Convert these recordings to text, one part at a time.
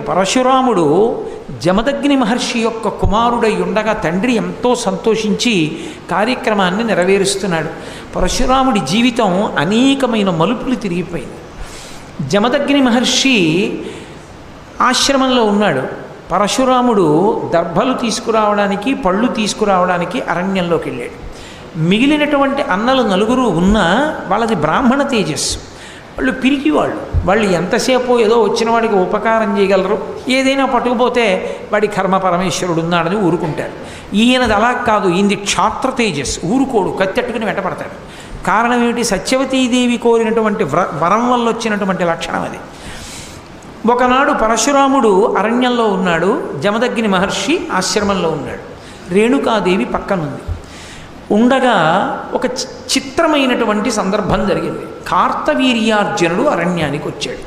పరశురాముడు జమదగ్ని మహర్షి యొక్క కుమారుడై ఉండగా తండ్రి ఎంతో సంతోషించి కార్యక్రమాన్ని నెరవేరుస్తున్నాడు. పరశురాముడి జీవితం అనేకమైన మలుపులు తిరిగిపోయింది. జమదగ్ని మహర్షి ఆశ్రమంలో ఉన్నాడు. పరశురాముడు దర్భలు తీసుకురావడానికి, పళ్ళు తీసుకురావడానికి అరణ్యంలోకి వెళ్ళాడు. మిగిలినటువంటి అన్నలు నలుగురు ఉన్నా వాళ్ళది బ్రాహ్మణ తేజస్సు. వాళ్ళు వాళ్ళు ఎంతసేపు ఏదో వచ్చిన వాడికి ఉపకారం చేయగలరు, ఏదైనా పట్టుకుపోతే వాడి కర్మ పరమేశ్వరుడు ఉన్నాడని ఊరుకుంటారు. ఈయనది అలా కాదు, ఈయనది క్షాత్ర తేజస్సు. ఊరుకోడు, కత్తెట్టుకుని వెంటపడతాడు. కారణం ఏమిటి? సత్యవతీదేవి కోరినటువంటి వరం వల్ల వచ్చినటువంటి లక్షణం అది. ఒకనాడు పరశురాముడు అరణ్యంలో ఉన్నాడు, జమదగ్ని మహర్షి ఆశ్రమంలో ఉన్నాడు. రేణుకాదేవి పక్కనుంది. ఉండగా ఒక చిత్రమైనటువంటి సందర్భం జరిగింది. కార్తవీర్యార్జునుడు అరణ్యానికి వచ్చాడు.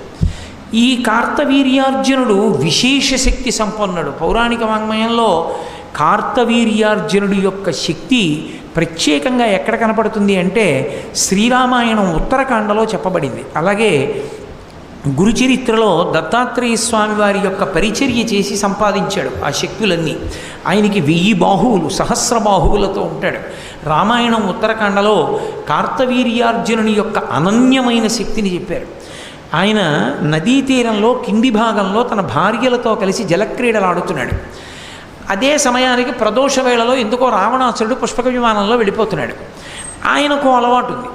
ఈ కార్తవీర్యార్జునుడు విశేష శక్తి సంపన్నుడు. పౌరాణిక వాంగ్మయంలో కార్తవీర్యార్జునుడి యొక్క శక్తి ప్రత్యేకంగా ఎక్కడ కనపడుతుంది అంటే శ్రీరామాయణం ఉత్తరకాండలో చెప్పబడింది. అలాగే గురుచరిత్రలో దత్తాత్రేయ స్వామి వారి యొక్క పరిచర్య చేసి సంపాదించాడు ఆ శక్తులన్నీ. ఆయనకి 1000 బాహువులు, సహస్ర బాహువులతో ఉంటాడు. రామాయణం ఉత్తరకాండలో కార్తవీర్యార్జునుని యొక్క అనన్యమైన శక్తిని చెప్పారు. ఆయన నదీ తీరంలో కింది భాగంలో తన భార్యలతో కలిసి జలక్రీడలు ఆడుతున్నాడు. అదే సమయానికి ప్రదోష వేళలో ఎందుకో రావణాసురుడు పుష్పక విమానంలో వెళ్ళిపోతున్నాడు. ఆయనకు అలవాటు ఉంది.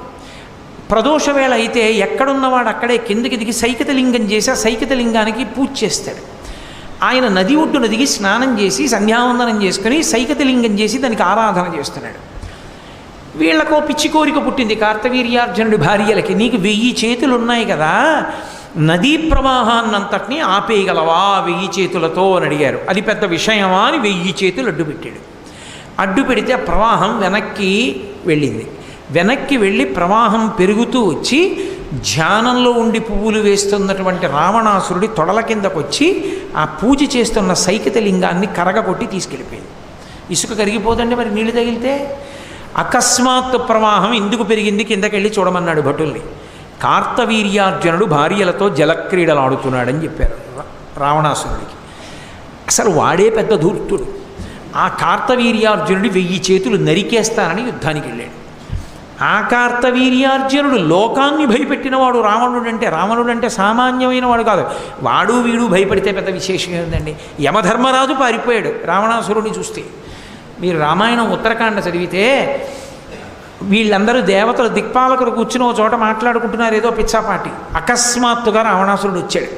ప్రదోష వేళ అయితే ఎక్కడున్నవాడు అక్కడే కిందకి దిగి సైకతలింగం చేసి ఆ సైకతలింగానికి పూజ చేస్తాడు. ఆయన నది ఒడ్డున దిగి స్నానం చేసి సంధ్యావందనం చేసుకుని సైకతలింగం చేసి దానికి ఆరాధన చేస్తున్నాడు. వీళ్ళకో పిచ్చి కోరిక పుట్టింది కార్తవీర్యార్జునుడి భార్యలకి. నీకు 1000 చేతులు ఉన్నాయి కదా, నదీ ప్రవాహాన్నంతటినీ ఆపేయగలవా 1000 చేతులతో అని అడిగారు. అది పెద్ద విషయమా అని 1000 చేతులు అడ్డుపెట్టాడు. అడ్డు పెడితే ఆ ప్రవాహం వెనక్కి వెళ్ళింది. వెనక్కి వెళ్ళి ప్రవాహం పెరుగుతూ వచ్చి ధ్యానంలో ఉండి పువ్వులు వేస్తున్నటువంటి రావణాసురుడి తొడల కిందకు వచ్చి ఆ పూజ చేస్తున్న సైకితలింగాన్ని కరగకొట్టి తీసుకెళ్ళిపోయింది. ఇసుక కరిగిపోదండి మరి నీళ్లు తగిలితే. అకస్మాత్తు ప్రవాహం ఎందుకు పెరిగింది కిందకెళ్ళి చూడమన్నాడు భటుల్ని. కార్తవీర్యార్జునుడు భార్యలతో జలక్రీడలు ఆడుతున్నాడని చెప్పారు రావణాసురుడికి. అసలు వాడే పెద్ద ధూర్తుడు. ఆ కార్తవీర్యార్జునుడి 1000 చేతులు నరికేస్తానని యుద్ధానికి వెళ్ళాడు. ఆ కార్తవీర్యార్జునుడు లోకాన్ని భయపెట్టినవాడు రావణుడు అంటే సామాన్యమైన వాడు కాదు. వాడు వీడు భయపడితే పెద్ద విశేషం ఏంటండి. యమధర్మరాజు పారిపోయాడు రావణాసురుడిని చూస్తే. మీరు రామాయణం ఉత్తరకాండ చదివితే వీళ్ళందరూ దేవతలు దిక్పాలకులు కూర్చుని ఒక చోట మాట్లాడుకుంటున్నారు ఏదో పిచ్చాపాటి. అకస్మాత్తుగా రావణాసురుడు వచ్చాడు.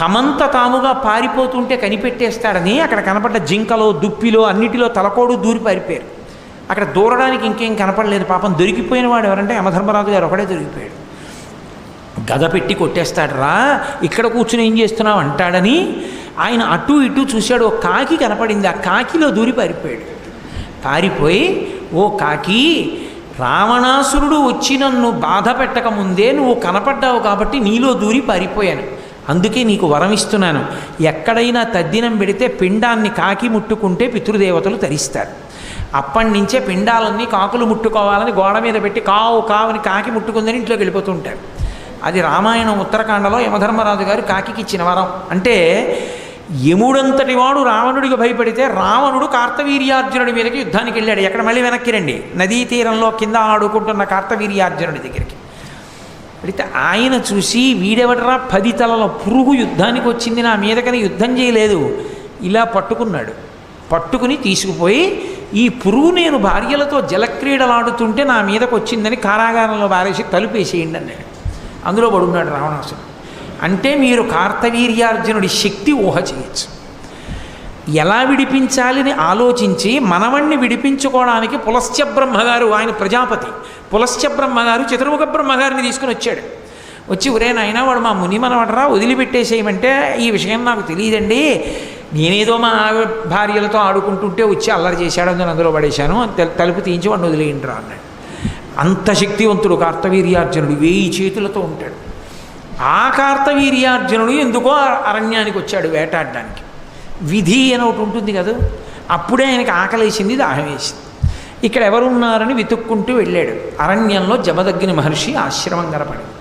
తమంత తాముగా పారిపోతుంటే కనిపెట్టేస్తాడని అక్కడ కనపడ్డ జింకలో దుప్పిలో అన్నిటిలో తలకోడు దూరి పారిపోయారు. అక్కడ దూరడానికి ఇంకేం కనపడలేదు. పాపం దొరికిపోయిన వాడు ఎవరంటే యమధర్మరాజు గారు ఒకడే దొరికిపోయాడు. గద పెట్టి కొట్టేస్తాడు రా, ఇక్కడ కూర్చుని ఏం చేస్తున్నావు అంటాడని ఆయన అటు ఇటు చూశాడు. ఒక కాకి కనపడింది. ఆ కాకిలో దూరి పారిపోయాడు. పారిపోయి, ఓ కాకి, రావణాసురుడు వచ్చి నన్ను బాధ పెట్టకముందే నువ్వు కనపడ్డావు కాబట్టి నీలో దూరి పారిపోయాను. అందుకే నీకు వరం ఇస్తున్నాను. ఎక్కడైనా తద్దినం పెడితే పిండాన్ని కాకి ముట్టుకుంటే పితృదేవతలు తరిస్తారు. అప్పటి నుంచే పిండాలన్నీ కాకులు ముట్టుకోవాలని గోడ మీద పెట్టి కావు కావని కాకి ముట్టుకుందని ఇంట్లోకి వెళ్ళిపోతూ ఉంటారు. అది రామాయణం ఉత్తరకాండలో యమధర్మరాజు గారు కాకికి ఇచ్చిన వరం. అంటే యముడంతటి వాడు రావణుడికి భయపడితే రావణుడు కార్తవీర్యార్జునుడి మీదకి యుద్ధానికి వెళ్ళాడు. ఎక్కడ మళ్ళీ వెనక్కి రండి, నదీ తీరంలో కింద ఆడుకుంటున్న కార్తవీర్యార్జునుడి దగ్గరికి పెడితే ఆయన చూసి వీడెవడరా 10 తలల పురుగు యుద్ధానికి వచ్చింది నా మీదకని యుద్ధం చేయలేదు, ఇలా పట్టుకున్నాడు. పట్టుకుని తీసుకుపోయి ఈ పురుగు నేను భార్యలతో జలక్రీడలాడుతుంటే నా మీదకు వచ్చిందని కారాగారంలో బారేసి తలుపేసేయండి అన్నాడు. అందులో పడున్నాడు రావణాసురుడు. అంటే మీరు కార్తవీర్యార్జునుడి శక్తి ఊహ చేయొచ్చు. ఎలా విడిపించాలని ఆలోచించి మనవణ్ణి విడిపించుకోవడానికి పులస్త్య బ్రహ్మగారు, ఆయన ప్రజాపతి పులస్త్య బ్రహ్మగారు చతుర్ముఖ బ్రహ్మగారిని తీసుకుని వచ్చాడు. వచ్చి ఒరే నాయనా వాడు మా ముని మనవడరా, వదిలిపెట్టేసేయమంటే ఈ విషయం నాకు తెలియదండి, నేనేదో మా భార్యలతో ఆడుకుంటుంటే వచ్చి అల్లరి చేశాడు, నేను అందులో పడేశాను, తలుపు తీయించి వాడిని వదిలేయండిరా అన్నాడు. అంత శక్తివంతుడు కార్తవీర్యార్జునుడు, 1000 చేతులతో ఉంటాడు. ఆ కార్తవీర్యార్జునుడు ఎందుకో అరణ్యానికి వచ్చాడు వేటాడడానికి. విధి అని ఒకటి ఉంటుంది కదా, అప్పుడే ఆయనకి ఆకలేసింది, దాహం వేసింది. ఇక్కడ ఎవరున్నారని వెతుక్కుంటూ వెళ్ళాడు. అరణ్యంలో జమదగ్ని మహర్షి ఆశ్రమం కనపడింది.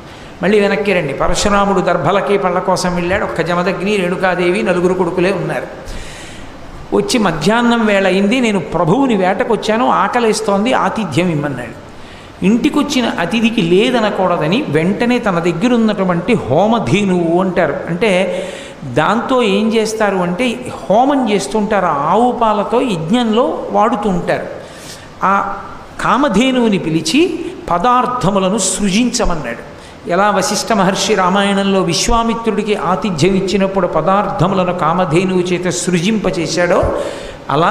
మళ్ళీ వెనక్కి రండి. పరశురాముడు దర్భలకి పళ్ళ కోసం వెళ్ళాడు. ఒక్క జమదగ్ని, రేణుకాదేవి, నలుగురు కొడుకులే ఉన్నారు. వచ్చి మధ్యాహ్నం వేళ అయింది, నేను ప్రభువుని వేటకు వచ్చాను, ఆకలిస్తోంది, ఆతిథ్యం ఇమ్మన్నాడు. ఇంటికి వచ్చిన అతిథికి లేదనకూడదని వెంటనే తన దగ్గర ఉన్నటువంటి హోమధేనువు అంటారు, అంటే దాంతో ఏం చేస్తారు అంటే హోమం చేస్తుంటారు, ఆవు పాలతో యజ్ఞంలో వాడుతూ ఉంటారు. ఆ కామధేనువుని పిలిచి పదార్థములను సృజించమన్నాడు. ఎలా వశిష్ఠ మహర్షి రామాయణంలో విశ్వామిత్రుడికి ఆతిథ్యం ఇచ్చినప్పుడు పదార్థములను కామధేనువు చేత సృజింపచేశాడో, అలా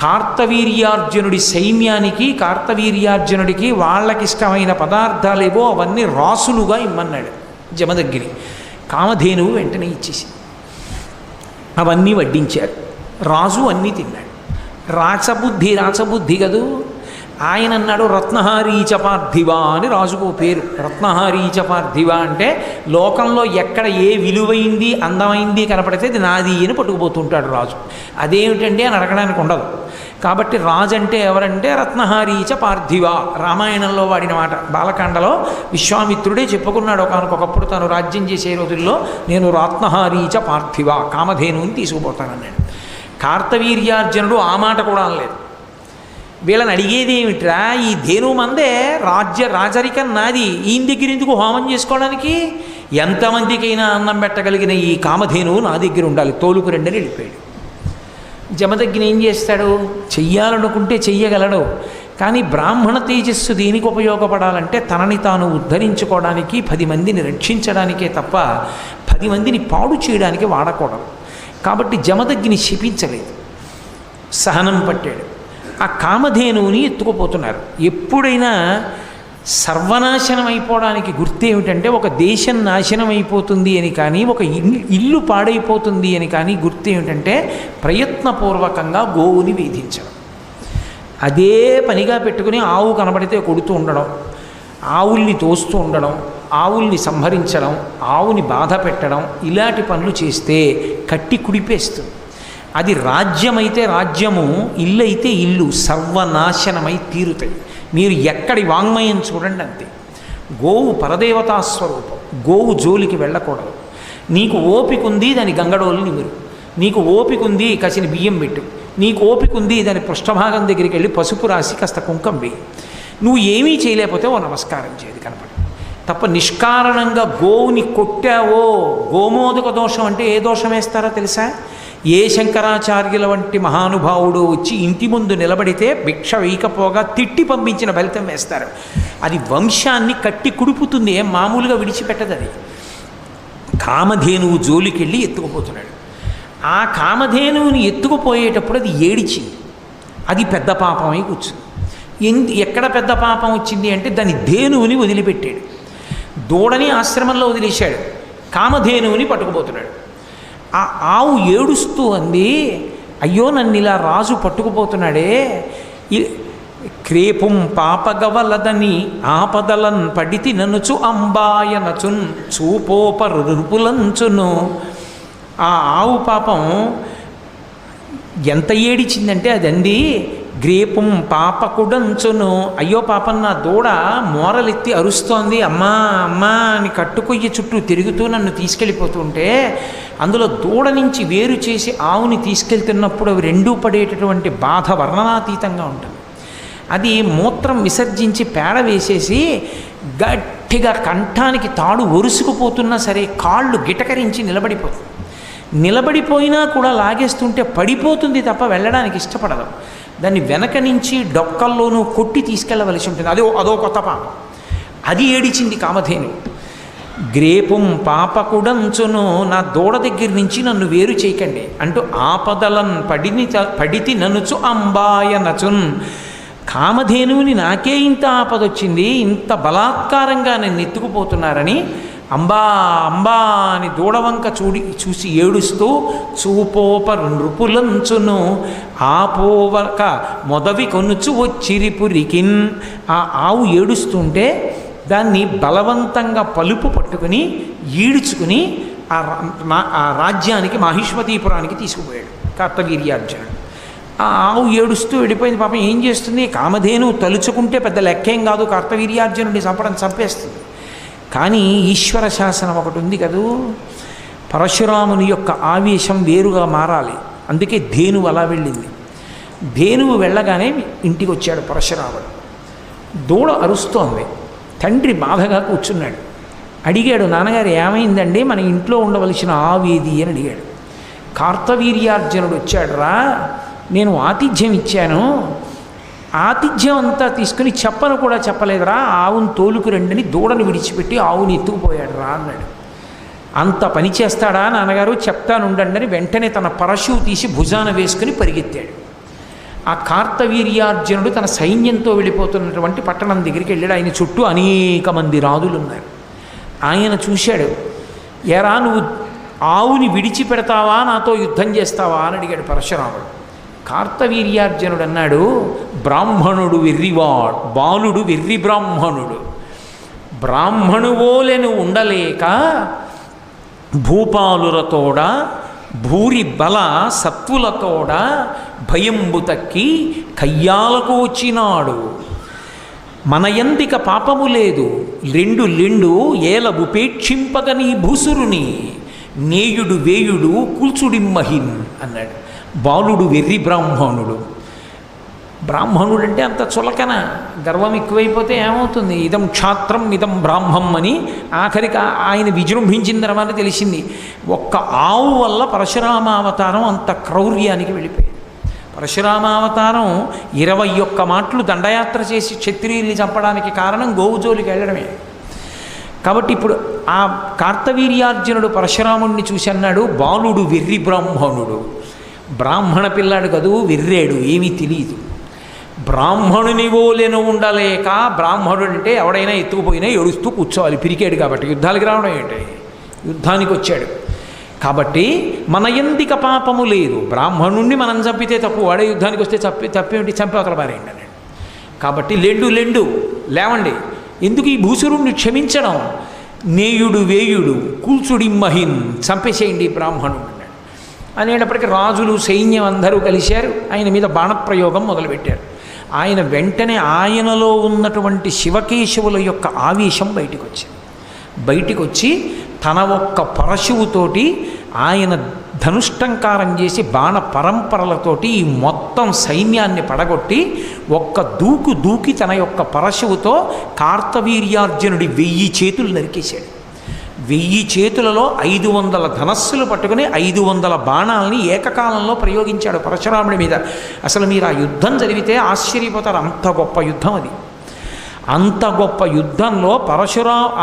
కార్తవీర్యార్జునుడి సైన్యానికి, కార్తవీర్యార్జునుడికి వాళ్ళకిష్టమైన పదార్థాలేవో అవన్నీ రాసులుగా ఇమ్మన్నాడు జమదగ్ని. కామధేనువు వెంటనే ఇచ్చేసింది. అవన్నీ వడ్డించారు. రాజు అన్నీ తిన్నాడు. రాచబుద్ధి కదూ. ఆయన అన్నాడు రత్నహారీచ పార్థివ అని రాజుకు పేరు. రత్నహారీచ పార్థివ అంటే లోకంలో ఎక్కడ ఏ విలువైంది అందమైంది కనపడితే అది నాది అని పట్టుకుపోతుంటాడు రాజు. అదేమిటండి అని అడగడానికి ఉండదు. కాబట్టి రాజు అంటే ఎవరంటే రత్నహారీచ పార్థివ, రామాయణంలో వాడిన మాట. బాలకాండలో విశ్వామిత్రుడే చెప్పుకున్నాడు ఒకనకొకప్పుడు తాను రాజ్యం చేసే రోజుల్లో నేను రత్నహారీచ పార్థివ కామధేనువుని తీసుకుపోతానన్నాడు. కార్తవీర్యార్జునుడు ఆ మాట కూడా అనలేదు. వీళ్ళని అడిగేది ఏమిట్రా, ఈ ధేనువు మందే, రాజరికం నాది, ఈయన దగ్గర ఎందుకు హోమం చేసుకోవడానికి, ఎంతమందికైనా అన్నం పెట్టగలిగిన ఈ కామధేనువు నా దగ్గర ఉండాలి, తోలుకు రెండని వెళ్ళిపోయాడు. జమదగ్ని ఏం చేస్తాడు, చెయ్యాలనుకుంటే చెయ్యగలడు. కానీ బ్రాహ్మణ తేజస్సు దేనికి ఉపయోగపడాలంటే తనని తాను ఉద్ధరించుకోవడానికి, 10 మందిని రక్షించడానికే తప్ప 10 మందిని పాడు చేయడానికి వాడకూడదు. కాబట్టి జమదగ్ని శపించలేదు, సహనం పట్టాడు. ఆ కామధేనువుని ఎత్తుకుపోతున్నారు. ఎప్పుడైనా సర్వనాశనం అయిపోవడానికి గుర్తేమిటంటే ఒక దేశం నాశనం అయిపోతుంది అని కానీ, ఒక ఇల్లు పాడైపోతుంది అని కానీ గుర్తేమిటంటే ప్రయత్నపూర్వకంగా గోవుని వేధించడం. అదే పనిగా పెట్టుకుని ఆవు కనబడితే కొడుతూ ఉండడం, ఆవుల్ని తోస్తూ ఉండడం, ఆవుల్ని సంహరించడం, ఆవుని బాధ పెట్టడం, ఇలాంటి పనులు చేస్తే కట్టి కుడిపేస్తుంది. అది రాజ్యమైతే రాజ్యము, ఇల్లు అయితే ఇల్లు సర్వనాశనమై తీరుతాయి. మీరు ఎక్కడి వాంగ్మయం చూడండి అంతే. గోవు పరదేవతా స్వరూపం, గోవు జోలికి వెళ్ళకూడదు. నీకు ఓపిక ఉంది దాని గంగడోలు నిమురు, నీకు ఓపిక ఉంది కసిన బియ్యం పెట్టు, నీకు ఓపిక ఉంది దాని పృష్ఠభాగం దగ్గరికి వెళ్ళి పసుపు రాసి కాస్త కుంకం వేయి. నువ్వు ఏమీ చేయలేకపోతే ఓ నమస్కారం చేయదు కనపడి. తప్ప నిష్కారణంగా గోవుని కొట్టావో, గోమోదక దోషం అంటే ఏ దోషం వేస్తారో తెలుసా? ఏ శంకరాచార్యుల వంటి మహానుభావుడు వచ్చి ఇంటి ముందు నిలబడితే భిక్ష వేయకపోగా తిట్టి పంపించిన ఫలితం వేస్తారు. అది వంశాన్ని కట్టి కుడుపుతుంది, ఏం మామూలుగా విడిచిపెట్టదు. అది కామధేనువు జోలికెళ్ళి ఎత్తుకుపోతున్నాడు. ఆ కామధేనువుని ఎత్తుకుపోయేటప్పుడు అది ఏడిచింది. అది పెద్ద పాపమై కూర్చుంది. ఎక్కడ పెద్ద పాపం వచ్చింది అంటే దాని ధేనువుని వదిలిపెట్టాడు. దూడని ఆశ్రమంలో వదిలేశాడు, కామధేనువుని పట్టుకుపోతున్నాడు. ఆ ఆవు ఏడుస్తూ అంది, అయ్యో నన్ను ఇలా రాజు పట్టుకుపోతున్నాడే, క్రేపుం పాపగవలదని ఆపదలన్ పడితి ననుచు అంబాయనచున్ చూపోపరుపులంచును. ఆ ఆవు పాపం ఎంత ఏడిచిందంటే అది అంది, గ్రేపుం పాపకుడంచును, అయ్యో పాపం నా దూడ మోరలెత్తి అరుస్తోంది, అమ్మా అమ్మా అని కట్టుకొయ్యి చుట్టూ తిరుగుతూ నన్ను తీసుకెళ్ళిపోతుంటే, అందులో దూడ నుంచి వేరు చేసి ఆవుని తీసుకెళ్తున్నప్పుడు అవి రెండూ పడేటటువంటి బాధ వర్ణనాతీతంగా ఉంటుంది. అది మూత్రం విసర్జించి పేడ వేసేసి గట్టిగా కంఠానికి తాడు ఒరుసుకుపోతున్నా సరే కాళ్ళు గిటకరించి నిలబడిపోతుంది. నిలబడిపోయినా కూడా లాగేస్తుంటే పడిపోతుంది తప్ప వెళ్ళడానికి ఇష్టపడదు. దాన్ని వెనక నుంచి డొక్కల్లోనూ కొట్టి తీసుకెళ్ళవలసి ఉంటుంది. అదో కొత్త పాపం. అది ఏడిచింది కామధేను. గ్రేపుం పాపకుడంచును, నా దూడ దగ్గర నుంచి నన్ను వేరు చేయకండి అంటూ ఆపదలన్ పడితి ననుచు అంబాయ నచున్. కామధేనువుని నాకే ఇంత ఆపదొచ్చింది, ఇంత బలాత్కారంగా నన్ను ఎత్తుకుపోతున్నారని అంబా అంబా అని దూడవంక చూసి ఏడుస్తూ చూపోప నృపులంచును ఆపోవక మొదవి కొనుచు వచ్చిరిపురికిన్. ఆ ఆవు ఏడుస్తుంటే దాన్ని బలవంతంగా పలుపు పట్టుకుని ఈడ్చుకుని ఆ రాజ్యానికి మాహిష్మతీపురానికి తీసుకుపోయాడు కార్తవీర్యార్జునుడు. ఆ ఆవు ఏడుస్తూ వెళ్ళిపోయింది. పాపం ఏం చేస్తుంది, కామధేను తలుచుకుంటే పెద్ద లెక్కేం కాదు, కార్తవీర్యార్జునుడిని చంపేస్తుంది. కానీ ఈశ్వర శాసనం ఒకటి ఉంది కదూ, పరశురాముని యొక్క ఆవేశం వేరుగా మారాలి. అందుకే ధేనువు అలా వెళ్ళింది. ధేనువు వెళ్ళగానే ఇంటికి వచ్చాడు పరశురాముడు. దూడ అరుస్తోంది. తండ్రి బాధగా కూర్చున్నాడు. అడిగాడు, నాన్నగారు ఏమైందండి, మన ఇంట్లో ఉండవలసిన ఆవేది అని అడిగాడు. కార్తవీర్యార్జునుడు వచ్చాడు రా, నేను ఆతిథ్యం ఇచ్చాను, ఆతిథ్యం అంతా తీసుకుని చెప్పను కూడా చెప్పలేదురా, ఆవును తోలుకు రండిని దూడను విడిచిపెట్టి ఆవుని ఎత్తుకుపోయాడు రా అన్నాడు. అంత పని చేస్తాడా నాన్నగారు, చెప్తానుండండి అని వెంటనే తన పరశువు తీసి భుజాన వేసుకుని పరిగెత్తాడు. ఆ కార్తవీర్యార్జునుడు తన సైన్యంతో వెళ్ళిపోతున్నటువంటి పట్టణం దగ్గరికి వెళ్ళాడు. ఆయన చుట్టూ అనేక మంది రాజులు ఉన్నారు. ఆయన చూశాడు. ఎరా, నువ్వు ఆవుని విడిచిపెడతావా, నాతో యుద్ధం చేస్తావా అని అడిగాడు పరశురాముడు. కార్తవీర్యార్జునుడు అన్నాడు, బ్రాహ్మణుడు వెర్రివాడు, బాలుడు వెర్రి బ్రాహ్మణుడు, బ్రాహ్మణువోలెను ఉండలేక భూపాలులతోడ భూరి బల సత్వులతోడ భయంబు తక్కి కయ్యాలకు వచ్చినాడు. మనయందిక పాపము లేదు, లెండు ఏల ఉపేక్షింపగ నీ భూసురుని, నేయుడు వేయుడు కూల్చుడిమ్మహిన్ అన్నాడు. బాలుడు వెర్రి బ్రాహ్మణుడు. బ్రాహ్మణుడు అంటే అంత చులకన, గర్వం ఎక్కువైపోతే ఏమవుతుంది, ఇదం క్షాత్రం ఇదం బ్రాహ్మం అని ఆఖరికి ఆయన విజృంభించిన తర్వాత తెలిసింది. ఒక్క ఆవు వల్ల పరశురామావతారం అంత క్రౌర్యానికి వెళ్ళిపోయింది. పరశురామావతారం 21 మాటలు దండయాత్ర చేసి క్షత్రియుల్ని చంపడానికి కారణం గోవుజోలికి వెళ్ళడమే. కాబట్టి ఇప్పుడు ఆ కార్తవీర్యార్జునుడు పరశురాముడిని చూసి అన్నాడు, బాలుడు వెర్రి బ్రాహ్మణుడు. బ్రాహ్మణ పిల్లాడు కదూ, వెర్రేడు, ఏమీ తెలియదు. బ్రాహ్మణుని ఓలెను ఉండలేక, బ్రాహ్మణుడు అంటే ఎవడైనా ఎత్తుకుపోయినా ఏడుస్తూ కూర్చోవాలి, పిరికాడు కాబట్టి యుద్ధాలకి రావడం ఏంటి, యుద్ధానికి వచ్చాడు కాబట్టి మన ఎందిక పాపము లేదు. బ్రాహ్మణుణ్ణి మనం చంపితే తప్పు, వాడే యుద్ధానికి వస్తే తప్పేమిటి, చంపి అవతల పారేయండి అన్నాడు. కాబట్టి లెండు లేవండి, ఎందుకు ఈ భూసురుణ్ణి క్షమించడం, నేయుడు వేయుడు కూల్చుడిమ్మహిన్, చంపేసేయండి బ్రాహ్మణుడు అన్నాడు. అనేటప్పటికీ రాజులు సైన్యం అందరూ కలిశారు, ఆయన మీద బాణప్రయోగం మొదలుపెట్టారు. ఆయన వెంటనే ఆయనలో ఉన్నటువంటి శివకేశవుల యొక్క ఆవేశం బయటికి వచ్చి తన ఒక్క పరశువుతోటి ఆయన ధనుష్టంకారం చేసి బాణ పరంపరలతోటి ఈ మొత్తం సైన్యాన్ని పడగొట్టి ఒక్క దూకి తన యొక్క పరశువుతో కార్తవీర్యార్జునుడి 1000 చేతులు నరికేశాడు. 1000 చేతులలో 500 ధనస్సులు పట్టుకుని 500 బాణాలని ఏకకాలంలో ప్రయోగించాడు పరశురాముడి మీద. అసలు మీరు ఆ యుద్ధం జరిగితే ఆశ్చర్యపోతారు, అంత గొప్ప యుద్ధం అది. అంత గొప్ప యుద్ధంలో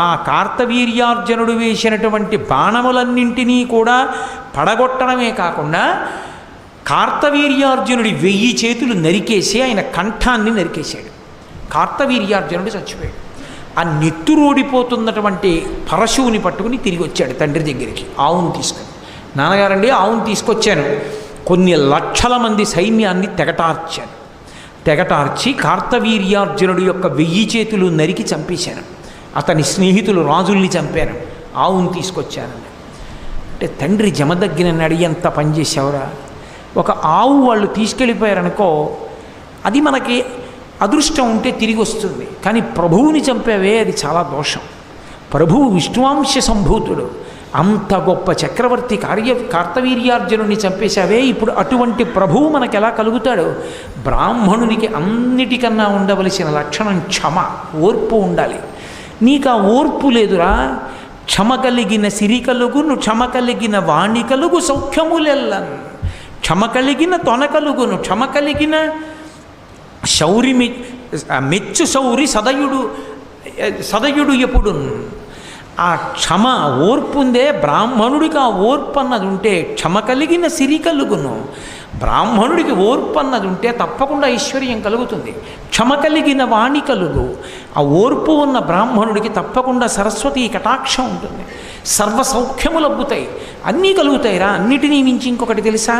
ఆ కార్తవీర్యార్జునుడు వేసినటువంటి బాణములన్నింటినీ కూడా పడగొట్టడమే కాకుండా కార్తవీర్యార్జునుడి 1000 చేతులు నరికేసి ఆయన కంఠాన్ని నరికేశాడు. కార్తవీర్యార్జునుడు చచ్చిపోయాడు. ఆ నెత్తురోడిపోతున్నటువంటి పరశువుని పట్టుకుని తిరిగి వచ్చాడు తండ్రి దగ్గరికి ఆవును తీసుకొని. నాన్నగారండి, ఆవును తీసుకొచ్చాను, కొన్ని లక్షల మంది సైన్యాన్ని తెగటార్చి కార్తవీర్యార్జునుడు యొక్క 1000 చేతులు నరికి చంపేశాను, అతని స్నేహితులు రాజుల్ని చంపాను, ఆవును తీసుకొచ్చాను అంటే తండ్రి జమదగ్గినన్నాడు, ఎంత పనిచేసావురా, ఒక ఆవు వాళ్ళు తీసుకెళ్ళిపోయారనుకో, అది మనకి అదృష్టం ఉంటే తిరిగి వస్తుంది, కానీ ప్రభువుని చంపేవే అది చాలా దోషం. ప్రభువు విష్ణువాంశ సంభూతుడు, అంత గొప్ప చక్రవర్తి కార్తవీర్యార్జునుడిని చంపేశావే, ఇప్పుడు అటువంటి ప్రభువు మనకు ఎలా కలుగుతాడు? బ్రాహ్మణునికి అన్నిటికన్నా ఉండవలసిన లక్షణం క్షమ, ఓర్పు ఉండాలి. నీకు ఆ ఓర్పు లేదురా. క్షమ కలిగిన సిరి కలుగును, క్షమ కలిగిన వాణి కలుగు సౌఖ్యములెల్లన్, క్షమ కలిగిన తొన కలుగును, క్షమ కలిగిన శౌరి మెచ్చు శౌరి సదయుడు ఎప్పుడు. ఆ క్షమ ఓర్పు ఉందే బ్రాహ్మణుడికి, ఆ ఓర్పు అన్నది ఉంటే క్షమ కలిగిన సిరి కలుగును. బ్రాహ్మణుడికి ఓర్పు అన్నది ఉంటే తప్పకుండా ఐశ్వర్యం కలుగుతుంది. క్షమ కలిగిన వాణి కలుగు, ఆ ఓర్పు ఉన్న బ్రాహ్మణుడికి తప్పకుండా సరస్వతి కటాక్షం ఉంటుంది, సర్వ సౌఖ్యములు అబ్బుతాయి, అన్నీ కలుగుతాయిరా. అన్నిటినీ మించి ఇంకొకటి తెలుసా,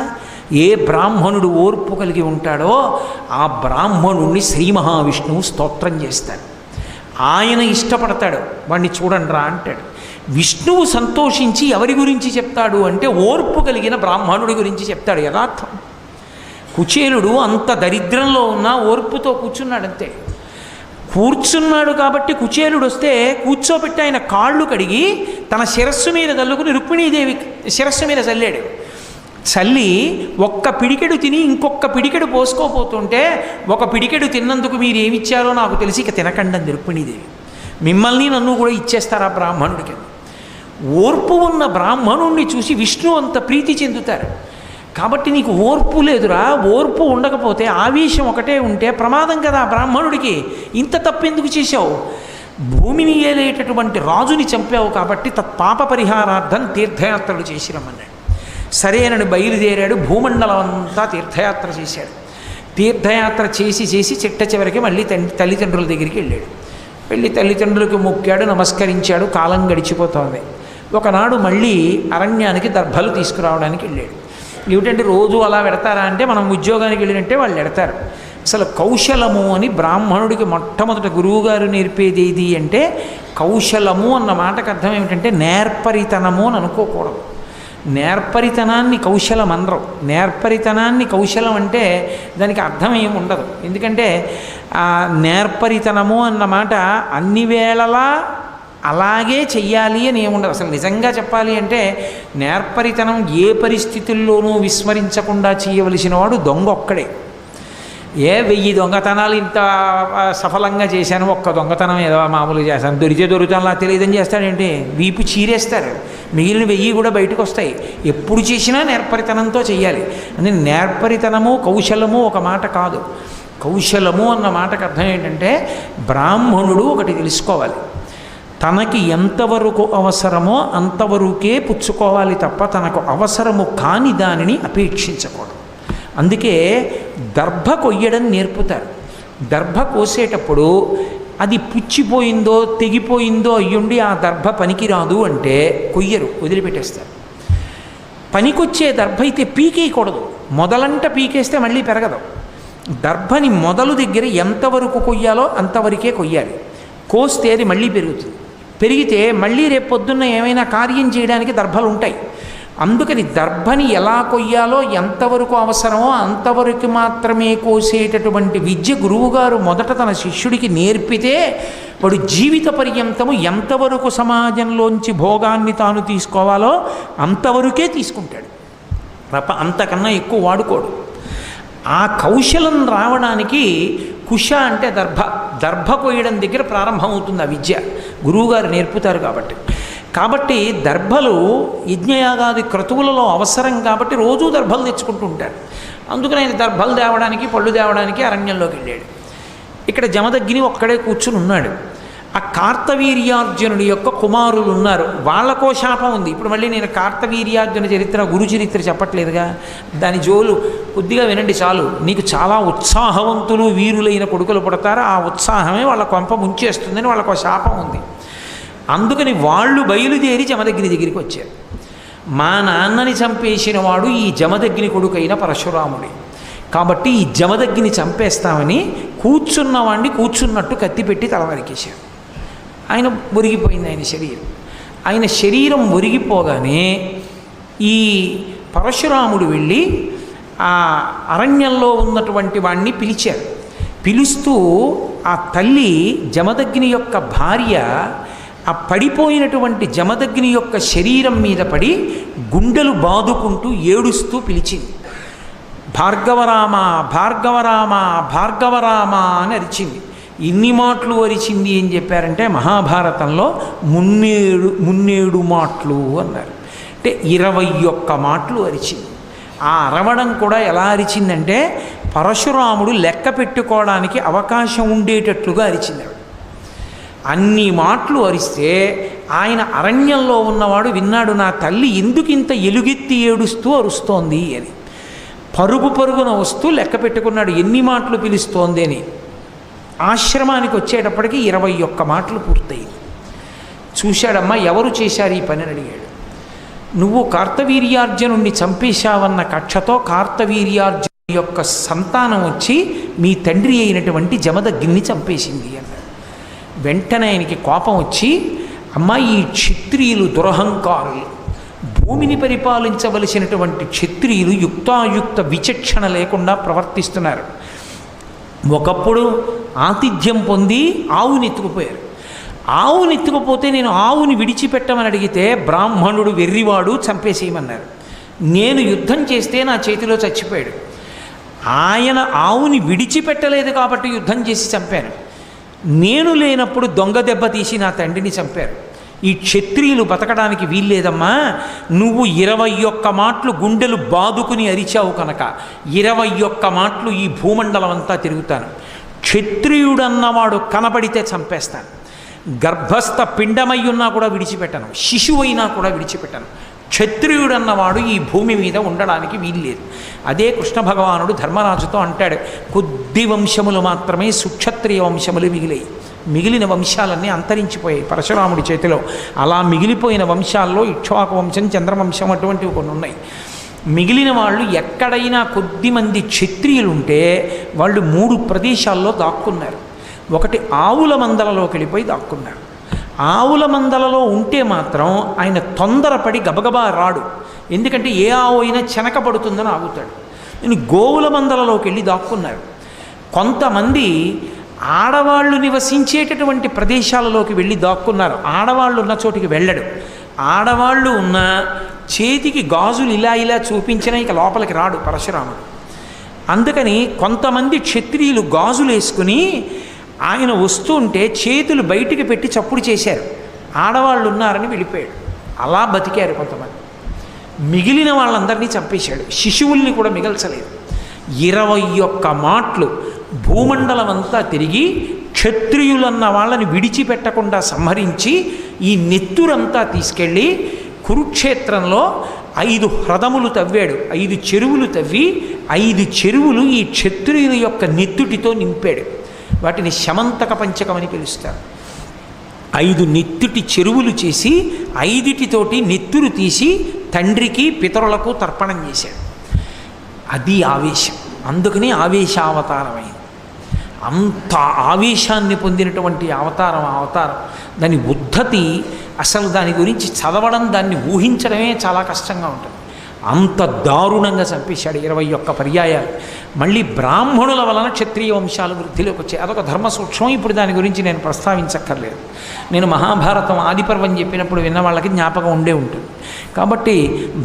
ఏ బ్రాహ్మణుడు ఓర్పు కలిగి ఉంటాడో ఆ బ్రాహ్మణుడిని శ్రీ మహావిష్ణువు స్తోత్రం చేస్తాడు, ఆయన ఇష్టపడతాడు, వాడిని చూడండి రా అంటాడు. విష్ణువు సంతోషించి ఎవరి గురించి చెప్తాడు అంటే ఓర్పు కలిగిన బ్రాహ్మణుడి గురించి చెప్తాడు. యథార్థం. కుచేలుడు అంత దరిద్రంలో ఉన్న ఓర్పుతో కూర్చున్నాడంతే. కూర్చున్నాడు కాబట్టి కుచేలుడు వస్తే కూర్చోబెట్టి ఆయన కాళ్ళు కడిగి తన శిరస్సు మీద చల్లుకుని రుక్మిణీదేవి శిరస్సు మీద చల్లాడు. చల్లి ఒక్క పిడికెడు తిని ఇంకొక పిడికెడు పోసుకోపోతుంటే, ఒక పిడికెడు తిన్నందుకు మీరు ఏమిచ్చారో నాకు తెలిసి ఇక తినకండి అంది రుక్మిణీదేవి. మిమ్మల్ని నన్ను కూడా ఇచ్చేస్తారా బ్రాహ్మణుడికి? ఓర్పు ఉన్న బ్రాహ్మణుణ్ణి చూసి విష్ణు అంత ప్రీతి చెందుతారు. కాబట్టి నీకు ఓర్పు లేదురా, ఓర్పు ఉండకపోతే ఆవేశం ఒకటే ఉంటే ప్రమాదం కదా బ్రాహ్మణుడికి. ఇంత తప్పెందుకు చేశావు? భూమిని ఏలేటటువంటి రాజుని చంపావు కాబట్టి తత్పాప పరిహారార్థం తీర్థయాత్రలు చేసి రమ్మన్నాడు. సరేనని బయలుదేరాడు. భూమండలం అంతా తీర్థయాత్ర చేశాడు. తీర్థయాత్ర చేసి చేసి చిట్ట చివరికి మళ్ళీ తల్లిదండ్రుల దగ్గరికి వెళ్ళాడు. వెళ్ళి తల్లిదండ్రులకు మొక్కాడు, నమస్కరించాడు. కాలం గడిచిపోతోంది. ఒకనాడు మళ్ళీ అరణ్యానికి దర్భలు తీసుకురావడానికి వెళ్ళాడు. ఏమిటంటే రోజు అలా పెడతారా అంటే, మనం ఉద్యోగానికి వెళ్ళినట్టే వాళ్ళు పెడతారు. అసలు కౌశలము అని బ్రాహ్మణుడికి మొట్టమొదట గురువుగారు నేర్పేది ఏది అంటే, కౌశలము అన్న మాటకు అర్థం ఏమిటంటే నేర్పరితనము అని అనుకోకూడదు. నేర్పరితనాన్ని కౌశలం అనరు. నేర్పరితనాన్ని కౌశలం అంటే దానికి అర్థం ఏమి ఉండదు. ఎందుకంటే నేర్పరితనము అన్న మాట అన్ని వేళలా అలాగే చెయ్యాలి అని ఏముండదు. అసలు నిజంగా చెప్పాలి అంటే నేర్పరితనం ఏ పరిస్థితుల్లోనూ విస్మరించకుండా చేయవలసిన వాడు దొంగ ఒక్కడే. 1000 దొంగతనాలు ఇంత సఫలంగా చేశాను, ఒక్క దొంగతనం ఏదో మామూలుగా చేశాను, దొరుకుతానులా తెలియదని చేస్తాడేంటి? వీపు చీరేస్తారు. మిగిలిన 1000 కూడా బయటకు వస్తాయి. ఎప్పుడు చేసినా నేర్పరితనంతో చెయ్యాలి. అని నేర్పరితనము కౌశలము ఒక మాట కాదు. కౌశలము అన్న మాటకు అర్థం ఏంటంటే, బ్రాహ్మణుడు ఒకటి తెలుసుకోవాలి. తనకి ఎంతవరకు అవసరమో అంతవరకే పుచ్చుకోవాలి తప్ప తనకు అవసరము కాని దానిని అపేక్షించకూడదు. అందుకే దర్భ కొయ్యడం నేర్పుతారు. దర్భ కోసేటప్పుడు అది పుచ్చిపోయిందో తెగిపోయిందో అయ్యుండి ఆ దర్భ పనికిరాదు అంటే కొయ్యరు, వదిలిపెట్టేస్తారు. పనికొచ్చే దర్భ అయితే పీకేయకూడదు. మొదలంట పీకేస్తే మళ్ళీ పెరగదు. దర్భని మొదలు దగ్గర ఎంతవరకు కొయ్యాలో అంతవరకే కొయ్యాలి. కోస్తే అది మళ్ళీ పెరుగుతుంది. పెరిగితే మళ్ళీ రేపు పొద్దున్న ఏమైనా కార్యం చేయడానికి దర్భలు ఉంటాయి. అందుకని దర్భని ఎలా కొయ్యాలో ఎంతవరకు అవసరమో అంతవరకు మాత్రమే కోసేటటువంటి విద్య గురువుగారు మొదట తన శిష్యుడికి నేర్పితే వాడు జీవిత పర్యంతము ఎంతవరకు సమాజంలోంచి భోగాన్ని తాను తీసుకోవాలో అంతవరకే తీసుకుంటాడు తప్ప అంతకన్నా ఎక్కువ వాడుకోడు. ఆ కౌశలం రావడానికి కుశ అంటే దర్భ కొయ్యడం దగ్గర ప్రారంభమవుతుంది ఆ విద్య. గురువుగారు నేర్పుతారు కాబట్టి దర్భలు యజ్ఞయాగాది క్రతువులలో అవసరం కాబట్టి రోజూ దర్భలు తెచ్చుకుంటూ ఉంటారు. అందుకని ఆయన దర్భలు తేవడానికి పళ్ళు తేవడానికి అరణ్యంలోకి వెళ్ళాడు. ఇక్కడ జమదగ్ని ఒక్కడే కూర్చుని ఉన్నాడు. ఆ కార్తవీర్యార్జునుడి యొక్క కుమారులు ఉన్నారు, వాళ్ళకో శాపం ఉంది. ఇప్పుడు మళ్ళీ నేను కార్తవీర్యార్జున చరిత్ర గురు చరిత్ర చెప్పట్లేదుగా, దాని జోలు కొద్దిగా వినండి చాలు. నీకు చాలా ఉత్సాహవంతులు వీరులైన కొడుకులు పుడతారు, ఆ ఉత్సాహమే వాళ్ళ కొంప ముంచేస్తుందని వాళ్ళకో శాపం ఉంది. అందుకని వాళ్ళు బయలుదేరి జమదగ్ని దగ్గరికి వచ్చారు. మా నాన్నని చంపేసిన వాడు ఈ జమదగ్ని కొడుకైన పరశురాముడే, కాబట్టి ఈ జమదగ్ని చంపేస్తామని కూర్చున్నవాడిని కూర్చున్నట్టు కత్తి పెట్టి తలవరికేశారు. ఆయన ఒరిగిపోయింది ఆయన శరీరం ఒరిగిపోగానే ఈ పరశురాముడు వెళ్ళి ఆ అరణ్యంలో ఉన్నటువంటి వాణ్ణి పిలిచారు. పిలుస్తూ ఆ తల్లి జమదగ్ని యొక్క భార్య ఆ పడిపోయినటువంటి జమదగ్ని యొక్క శరీరం మీద పడి గుండెలు బాదుకుంటూ ఏడుస్తూ పిలిచింది. భార్గవరామ భార్గవరామ భార్గవరామ అని అరిచింది. ఇన్ని మాటలు అరిచింది ఏం చెప్పారంటే మహాభారతంలో మున్నేడు మాటలు అన్నారు. అంటే 21 మాటలు అరిచింది. ఆ అరవడం కూడా ఎలా అరిచిందంటే పరశురాముడు లెక్క పెట్టుకోవడానికి అవకాశం ఉండేటట్లుగా అరిచింది. అన్ని మాటలు అరిస్తే ఆయన అరణ్యంలో ఉన్నవాడు విన్నాడు, నా తల్లి ఎందుకు ఇంత ఎలుగెత్తి ఏడుస్తూ అరుస్తోంది అని. పరుగున వస్తూ లెక్క పెట్టుకున్నాడు ఎన్ని మాటలు పిలుస్తోంది అని. ఆశ్రమానికి వచ్చేటప్పటికి 21 మాటలు పూర్తయింది. చూశాడమ్మా, ఎవరు చేశారు ఈ పని అని అడిగాడు. నువ్వు కార్తవీర్యార్జునుణ్ణి చంపేశావన్న కక్షతో కార్తవీర్యార్జును యొక్క సంతానం వచ్చి మీ తండ్రి అయినటువంటి జమదగ్ని చంపేసింది అన్నాడు. వెంటనే ఆయనకి కోపం వచ్చి, అమ్మా ఈ క్షత్రియులు దురహంకారులు, భూమిని పరిపాలించవలసినటువంటి క్షత్రియులు యుక్తాయుక్త విచక్షణ లేకుండా ప్రవర్తిస్తున్నారు. ఒకప్పుడు ఆతిథ్యం పొంది ఆవుని ఎత్తుకుపోయారు. ఆవుని ఎత్తుకుపోతే నేను ఆవుని విడిచిపెట్టమని అడిగితే బ్రాహ్మణుడు వెర్రివాడు చంపేసేయమన్నారు. నేను యుద్ధం చేస్తే నా చేతిలో చచ్చిపోయాడు. ఆయన ఆవుని విడిచిపెట్టలేదు కాబట్టి యుద్ధం చేసి చంపాను. నేను లేనప్పుడు దొంగ దెబ్బ తీసి నా తండ్రిని చంపారు. ఈ క్షత్రియులు బతకడానికి వీల్లేదమ్మా. నువ్వు 21 మాటలు గుండెలు బాదుకుని అరిచావు కనుక 21 మాటలు ఈ భూమండలం అంతా తిరుగుతాను. క్షత్రియుడన్నవాడు కనబడితే చంపేస్తాను. గర్భస్థ పిండమై ఉన్నా కూడా విడిచిపెట్టను, శిశువైనా కూడా విడిచిపెట్టను. క్షత్రియుడన్నవాడు ఈ భూమి మీద ఉండడానికి వీల్లేదు. అదే కృష్ణ భగవానుడు ధర్మరాజుతో అంటాడు, కొద్ది వంశములు మాత్రమే సుక్షత్రియ వంశములు మిగిలాయి, మిగిలిన వంశాలన్నీ అంతరించిపోయాయి పరశురాముడి చేతిలో. అలా మిగిలిపోయిన వంశాల్లో ఇక్ష్వాకు వంశం, చంద్రవంశం అటువంటివి కొన్ని ఉన్నాయి. మిగిలిన వాళ్ళు ఎక్కడైనా కొద్దిమంది క్షత్రియులుంటే వాళ్ళు 3 ప్రదేశాల్లో దాక్కున్నారు. ఒకటి ఆవుల మందలలోకి వెళ్ళిపోయి దాక్కున్నారు. ఆవుల మందలలో ఉంటే మాత్రం ఆయన తొందరపడి గబగబా రాడు, ఎందుకంటే ఏ ఆవు అయినా చెనక పడుతుందని ఆగుతాడు. నేను గోవుల మందలలోకి వెళ్ళి దాక్కున్నారు. కొంతమంది ఆడవాళ్ళు నివసించేటటువంటి ప్రదేశాలలోకి వెళ్ళి దాక్కున్నారు. ఆడవాళ్ళు ఉన్న చోటికి వెళ్ళడు. ఆడవాళ్ళు ఉన్న చేతికి గాజులు ఇలా ఇలా చూపించినా ఇక లోపలికి రాడు పరశురాముడు. అందుకని కొంతమంది క్షత్రియులు గాజులు వేసుకుని ఆయన వస్తుంటే చేతులు బయటికి పెట్టి చప్పుడు చేశారు. ఆడవాళ్ళు ఉన్నారని వెళ్ళిపోయాడు. అలా బతికారు కొంతమంది. మిగిలిన వాళ్ళందరినీ చంపేశాడు. శిశువుల్ని కూడా మిగల్చలేదు. 21 మాటలు భూమండలం అంతా తిరిగి క్షత్రియులన్న వాళ్ళని విడిచిపెట్టకుండా సంహరించి ఈ నెత్తురంతా తీసుకెళ్ళి కురుక్షేత్రంలో 5 హ్రదములు తవ్వాడు. 5 చెరువులు తవ్వి 5 చెరువులు ఈ క్షత్రియుల యొక్క నెత్తుటితో నింపాడు. వాటిని శమంతక పంచకమని పిలుస్తారు. 5 నెత్తుటి చెరువులు చేసి 5 నెత్తురు తీసి తండ్రికి పితరులకు తర్పణం చేశాడు. అది ఆవేశం. అందుకని ఆవేశావతారమైంది. అంత ఆవేశాన్ని పొందినటువంటి అవతారం దాని ఉద్ధతి అసలు దాని గురించి చదవడం, దాన్ని ఊహించడమే చాలా కష్టంగా ఉంటుంది. అంత దారుణంగా చంపేశాడు 21 పర్యాయాలు. మళ్ళీ బ్రాహ్మణుల వలన క్షత్రియ వంశాలు వృద్ధిలోకి వచ్చాయి. అదొక ధర్మ సూక్ష్మం. ఇప్పుడు దాని గురించి నేను ప్రస్తావించక్కర్లేదు. నేను మహాభారతం ఆదిపర్వం చెప్పినప్పుడు విన్న వాళ్ళకి జ్ఞాపకం ఉండే ఉంటుంది. కాబట్టి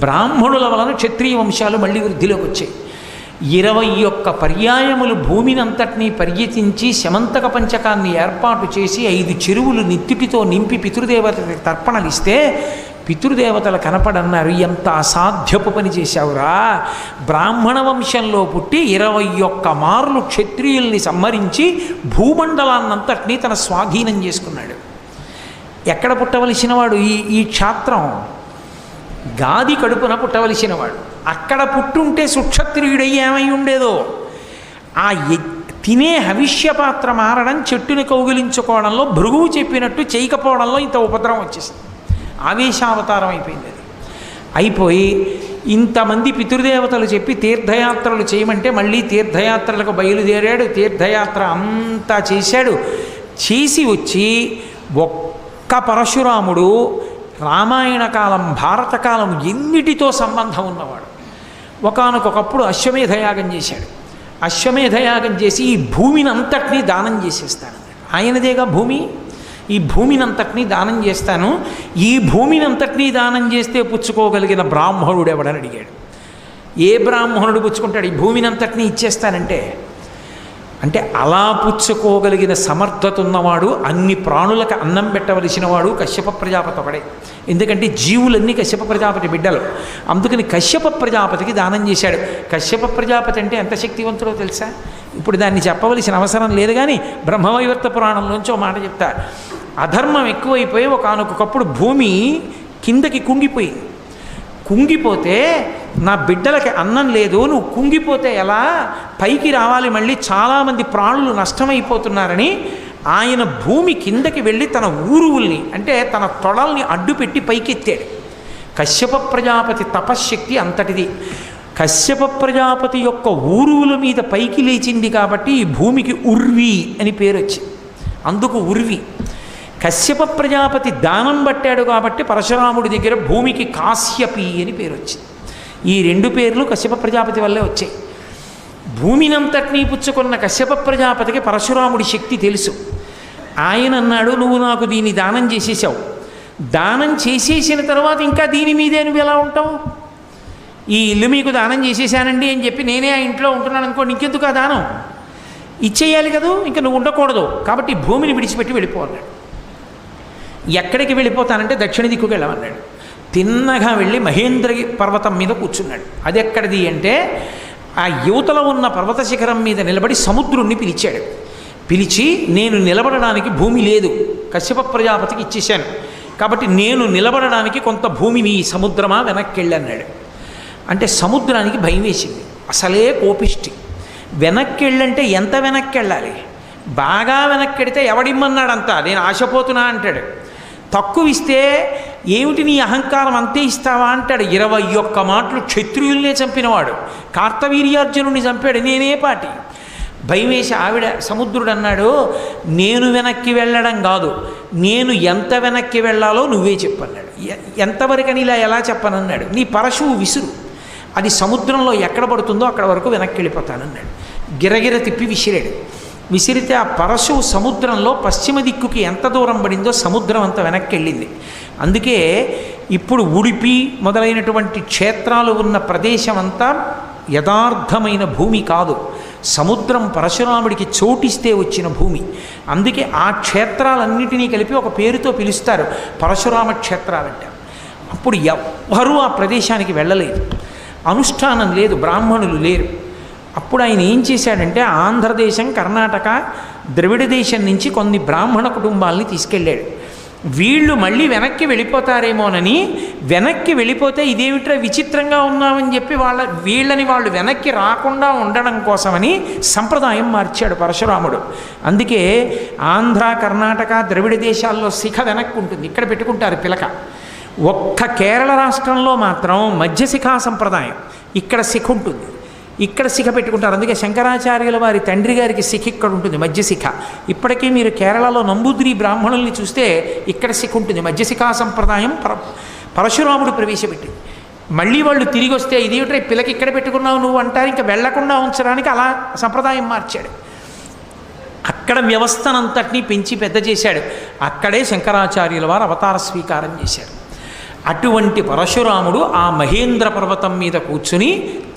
బ్రాహ్మణుల వలన క్షత్రియ వంశాలు మళ్ళీ వృద్ధిలోకి వచ్చాయి. 21 పర్యాయములు భూమినంతటినీ పర్యటించి శమంతక పంచకాన్ని ఏర్పాటు చేసి 5 చెరువులు నెత్తిటితో నింపి పితృదేవతకి తర్పణలిస్తే పితృదేవతలు కనపడన్నారు, ఎంత అసాధ్యపు పని చేశావురా, బ్రాహ్మణ వంశంలో పుట్టి 21 మార్లు క్షత్రియుల్ని సంహరించి భూమండలాన్నంతటినీ తన స్వాధీనం చేసుకున్నాడు. ఎక్కడ పుట్టవలసినవాడు? ఈ క్షాత్రం గాది కడుపున పుట్టవలసినవాడు. అక్కడ పుట్టుంటే సుక్షత్రియుడయ్యి ఏమై ఉండేదో. ఆ తినే హవిష్యపాత్ర మారడం, చెట్టుని కౌగిలించుకోవడంలో భృగువు చెప్పినట్టు చేయకపోవడంలో ఇంత ఉపద్రవం వచ్చేసింది. ఆవేశావతారం అయిపోయింది. అది అయిపోయి ఇంతమంది పితృదేవతలు చెప్పి తీర్థయాత్రలు చేయమంటే మళ్ళీ తీర్థయాత్రలకు బయలుదేరాడు. తీర్థయాత్ర అంతా చేశాడు. చేసి వచ్చి ఒక్క పరశురాముడు రామాయణ కాలం, భారతకాలం ఎన్నిటితో సంబంధం ఉన్నవాడు. ఒకానొకప్పుడు అశ్వమేధయాగం చేశాడు. అశ్వమేధయాగం చేసి ఈ భూమిని అంతటినీ దానం చేసేస్తాను. ఆయనదేగా భూమి. ఈ భూమినంతటినీ దానం చేస్తాను. ఈ భూమినంతటినీ దానం చేస్తే పుచ్చుకోగలిగిన బ్రాహ్మణుడు ఎవడని అడిగాడు. ఏ బ్రాహ్మణుడు పుచ్చుకుంటాడు? ఈ భూమినంతటినీ ఇచ్చేస్తానంటే అంటే అలా పుచ్చుకోగలిగిన సమర్థత ఉన్నవాడు, అన్ని ప్రాణులకు అన్నం పెట్టవలసిన వాడు కశ్యప ప్రజాపతి ఒకడే. ఎందుకంటే జీవులన్నీ కశ్యప ప్రజాపతి బిడ్డలు. అందుకని కశ్యప ప్రజాపతికి దానం చేశాడు. కశ్యప ప్రజాపతి అంటే ఎంత శక్తివంతుడో తెలుసా? ఇప్పుడు దాన్ని చెప్పవలసిన అవసరం లేదు, కానీ బ్రహ్మవైవర్త పురాణంలోంచి ఒక మాట చెప్తా. అధర్మం ఎక్కువైపోయి ఒకానొకప్పుడు భూమి కిందకి కుంగిపోయింది. కుంగిపోతే నా బిడ్డలకి అన్నం లేదు, నువ్వు కుంగిపోతే ఎలా, పైకి రావాలి, మళ్ళీ చాలామంది ప్రాణులు నష్టమైపోతున్నారని ఆయన భూమి కిందకి వెళ్ళి తన ఊరువుల్ని అంటే తన తొడల్ని అడ్డుపెట్టి పైకెత్తాడు. కశ్యప ప్రజాపతి తపశ్శక్తి అంతటిది. కశ్యప ప్రజాపతి యొక్క ఊరువుల మీద పైకి లేచింది కాబట్టి ఈ భూమికి ఉర్వి అని పేరు వచ్చింది. అందుకు ఉర్వి. కశ్యప ప్రజాపతి దానం పట్టాడు కాబట్టి పరశురాముడి దగ్గర భూమికి కాశ్యపి అని పేరు వచ్చింది. ఈ 2 పేర్లు కశ్యప ప్రజాపతి వల్లే వచ్చాయి. భూమినంతటినీ పుచ్చుకున్న కశ్యప ప్రజాపతికి పరశురాముడి శక్తి తెలుసు. ఆయన అన్నాడు, నువ్వు నాకు దీన్ని దానం చేసేసావు, దానం చేసేసిన తర్వాత ఇంకా దీని మీదే నువ్వు ఎలా ఉంటావు? ఈ ఇల్లు మీకు దానం చేసేసానండి అని చెప్పి నేనే ఆ ఇంట్లో ఉంటున్నాను అనుకోండి, ఇంకెందుకు ఆ దానం? ఇచ్చేయాలి కదా, ఇంకా నువ్వు ఉండకూడదు, కాబట్టి భూమిని విడిచిపెట్టి వెళ్ళిపోన్నాడు. ఎక్కడికి వెళ్ళిపోతానంటే దక్షిణ దిక్కుకు వెళ్ళమన్నాడు. తిన్నగా వెళ్ళి మహేంద్రగి పర్వతం మీద కూర్చున్నాడు. అది ఎక్కడిది అంటే ఆ యువతలో ఉన్న పర్వత శిఖరం మీద నిలబడి సముద్రుణ్ణి పిలిచాడు. పిలిచి, నేను నిలబడడానికి భూమి లేదు, కశ్యప ప్రజాపతికి ఇచ్చేశాను, కాబట్టి నేను నిలబడడానికి కొంత భూమిని ఈ సముద్రమా వెనక్కి వెళ్ళన్నాడు. అంటే సముద్రానికి భయం వేసింది, అసలే కోపిష్టి. వెనక్కి వెళ్ళంటే ఎంత వెనక్కి వెళ్ళాలి? బాగా వెనక్కి వెడితే ఎవడిమ్మన్నాడంతా, నేను ఆశపోతున్నా అంటాడు. తక్కువ ఇస్తే ఏమిటి నీ అహంకారం అంతే ఇస్తావా అంటాడు. 21 మాటలు క్షత్రియుల్నే చంపినవాడు, కార్తవీర్యార్జునుడిని చంపాడు, నేనే పాటి. భయం వేసి ఆవిడ సముద్రుడు అన్నాడు, నేను వెనక్కి వెళ్ళడం కాదు, నేను ఎంత వెనక్కి వెళ్ళాలో నువ్వే చెప్పన్నాడు. ఎంతవరకని ఇలా ఎలా చెప్పనన్నాడు. నీ పరశువు విసురు, అది సముద్రంలో ఎక్కడ పడుతుందో అక్కడ వరకు వెనక్కి వెళ్ళిపోతానన్నాడు. గిరగిర తిప్పి విసిరాడు. విసిరితే ఆ పరశువు సముద్రంలో పశ్చిమ దిక్కుకి ఎంత దూరం పడిందో సముద్రం అంత వెనక్కి వెళ్ళింది. అందుకే ఇప్పుడు ఉడిపి మొదలైనటువంటి క్షేత్రాలు ఉన్న ప్రదేశం అంతా యథార్థమైన భూమి కాదు, సముద్రం పరశురాముడికి చోటిస్తే వచ్చిన భూమి. అందుకే ఆ క్షేత్రాలన్నిటినీ కలిపి ఒక పేరుతో పిలుస్తారు, పరశురామ క్షేత్రాలంట. అప్పుడు ఎవ్వరూ ఆ ప్రదేశానికి వెళ్ళలేదు, అనుష్ఠానం లేదు, బ్రాహ్మణులు లేరు. అప్పుడు ఆయన ఏం చేశాడంటే ఆంధ్రదేశం, కర్ణాటక, ద్రవిడ దేశం నుంచి కొన్ని బ్రాహ్మణ కుటుంబాలని తీసుకెళ్ళాడు. వీళ్ళు మళ్ళీ వెనక్కి వెళ్ళిపోతారేమోనని, వెనక్కి వెళ్ళిపోతే ఇదేమిట్రా విచిత్రంగా ఉన్నామని చెప్పి వీళ్ళని వాళ్ళు వెనక్కి రాకుండా ఉండడం కోసమని సంప్రదాయం మార్చాడు పరశురాముడు. అందుకే ఆంధ్ర, కర్ణాటక, ద్రవిడ దేశాల్లో శిఖ వెనక్కి ఉంటుంది, ఇక్కడ పెట్టుకుంటారు పిలక. ఒక్క కేరళ రాష్ట్రంలో మాత్రం మధ్యశిఖా సంప్రదాయం, ఇక్కడ శిఖ ఉంటుంది, ఇక్కడ శిఖ పెట్టుకుంటారు. అందుకే శంకరాచార్యుల వారి తండ్రి గారికి శిఖ ఇక్కడ ఉంటుంది, మధ్యశిఖ. ఇప్పటికీ మీరు కేరళలో నంబూద్రి బ్రాహ్మణుల్ని చూస్తే ఇక్కడ శిఖ ఉంటుంది. మధ్యశిఖా సంప్రదాయం పరశురాముడు ప్రవేశపెట్టింది. మళ్ళీ వాళ్ళు తిరిగి వస్తే ఇదేమిట్రా పిల్లకి ఇక్కడ పెట్టుకున్నావు నువ్వు అంటారు, ఇంకా వెళ్లకుండా ఉంచడానికి అలా సంప్రదాయం మార్చాడు. అక్కడ వ్యవస్థనంతటినీ పెంచి పెద్ద చేశాడు. అక్కడే శంకరాచార్యుల వారు అవతార స్వీకారం చేశారు. అటువంటి పరశురాముడు ఆ మహేంద్ర పర్వతం మీద కూర్చుని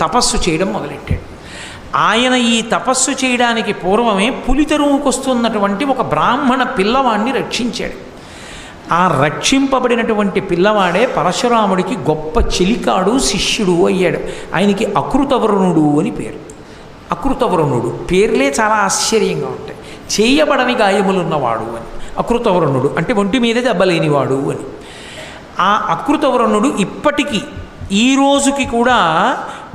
తపస్సు చేయడం మొదలెట్టాడు. ఆయన ఈ తపస్సు చేయడానికి పూర్వమే పులితెరువుకొస్తున్నటువంటి ఒక బ్రాహ్మణ పిల్లవాడిని రక్షించాడు. ఆ రక్షింపబడినటువంటి పిల్లవాడే పరశురాముడికి గొప్ప చిలికాడు, శిష్యుడు అయ్యాడు. ఆయనకి అకృతవరుణుడు అని పేరు. అకృతవరుణుడు పేర్లే చాలా ఆశ్చర్యంగా ఉంటాయి. చేయబడని గాయములున్నవాడు అని అకృతవరుణుడు అంటే ఒంటి మీద దెబ్బలేనివాడు అని. ఆ అకృతవరుణుడు ఇప్పటికీ ఈ రోజుకి కూడా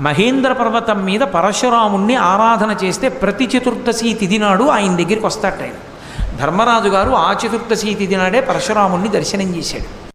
మహేంద్ర పర్వతం మీద పరశురాముణ్ణి ఆరాధన చేస్తే ప్రతి చతుర్దశి తిథి నాడు ఆయన దగ్గరికి వస్తాట. ఆయన ధర్మరాజు గారు ఆ చతుర్దశి తిథి నాడే పరశురాముణ్ణి దర్శనం చేశాడు.